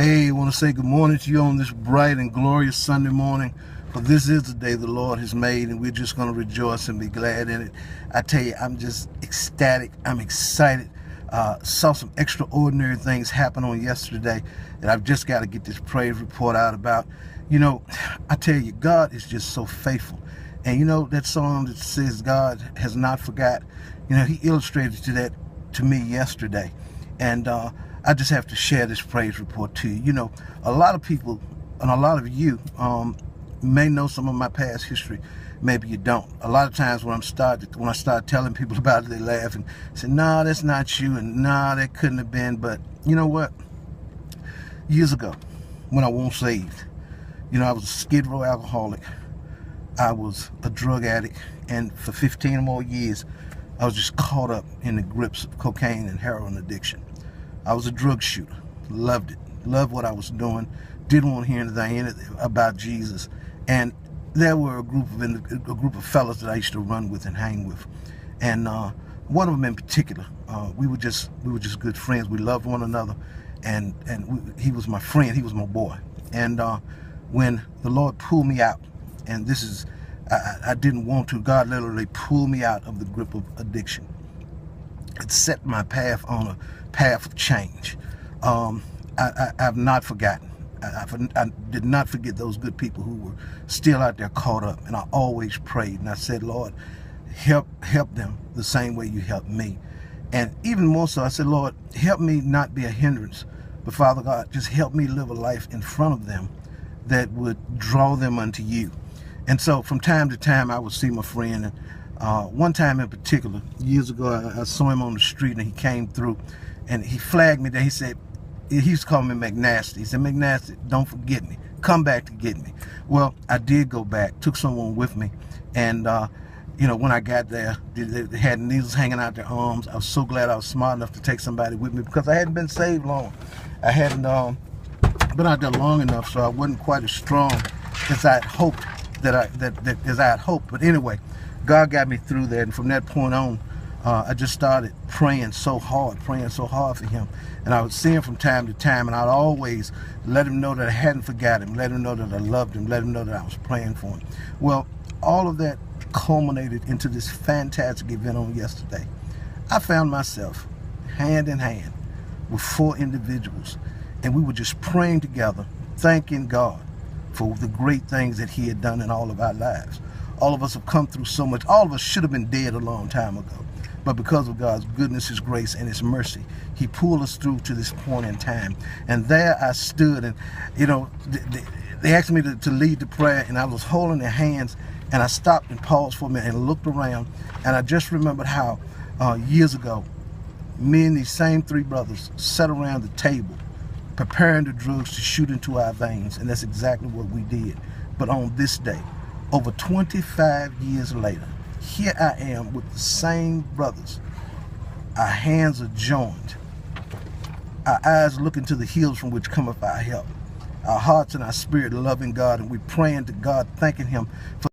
Hey, I want to say good morning to you on this bright and glorious Sunday morning. For this is the day the Lord has made, and we're just going to rejoice and be glad in it. I tell you, I'm just ecstatic. I'm excited. Saw some extraordinary things happen on yesterday that I've just got to get this praise report out about. You know, I tell you, God is just so faithful. And you know that song that says God has not forgot? You know, he illustrated to me yesterday. And I just have to share this praise report to you. You know, a lot of people and a lot of you may know some of my past history. Maybe you don't. A lot of times when I start telling people about it, they laugh and say, "Nah, that's not you," and "Nah, that couldn't have been." But you know what? Years ago, when I wasn't saved, you know, I was a Skid Row alcoholic. I was a drug addict, and for 15 or more years, I was just caught up in the grips of cocaine and heroin addiction. I was a drug shooter. Loved it. Loved what I was doing. Didn't want to hear anything about Jesus. And there were a group of fellas that I used to run with and hang with. And one of them in particular, we were just good friends. We loved one another, and he was my friend. He was my boy. And when the Lord pulled me out, and this is, I didn't want to. God literally pulled me out of the grip of addiction. It set my path on a path of change. I've not forgotten. I did not forget those good people who were still out there caught up. And I always prayed, and I said, "Lord, help them the same way you helped me." And even more so, I said, "Lord, help me not be a hindrance, but Father God, just help me live a life in front of them that would draw them unto you." And so from time to time, I would see my friend. And one time in particular, years ago, I saw him on the street, and he came through, and he flagged me there. He said, he used to call me McNasty. He said, "McNasty, don't forget me. Come back to get me." Well, I did go back, took someone with me. And, you know, when I got there, they had needles hanging out their arms. I was so glad I was smart enough to take somebody with me, because I hadn't been saved long. I hadn't been out there long enough, so I wasn't quite as strong as I had hoped But anyway, God got me through that. And from that point on, I just started praying so hard for him. And I would see him from time to time, and I'd always let him know that I hadn't forgot him, let him know that I loved him, let him know that I was praying for him. Well, all of that culminated into this fantastic event on yesterday. I found myself hand in hand with 4 individuals, and we were just praying together, thanking God for the great things that he had done in all of our lives. All of us have come through so much. All of us should have been dead a long time ago. But because of God's goodness, his grace, and his mercy, he pulled us through to this point in time. And there I stood, and, you know, they asked me to lead the prayer, and I was holding their hands, and I stopped and paused for a minute and looked around, and I just remembered how years ago, me and these same 3 brothers sat around the table preparing the drugs to shoot into our veins, and that's exactly what we did. But on this day, over 25 years later, here I am with the same brothers. Our hands are joined. Our eyes looking to the hills from which cometh our help. Our hearts and our spirit loving God, and we're praying to God, thanking him for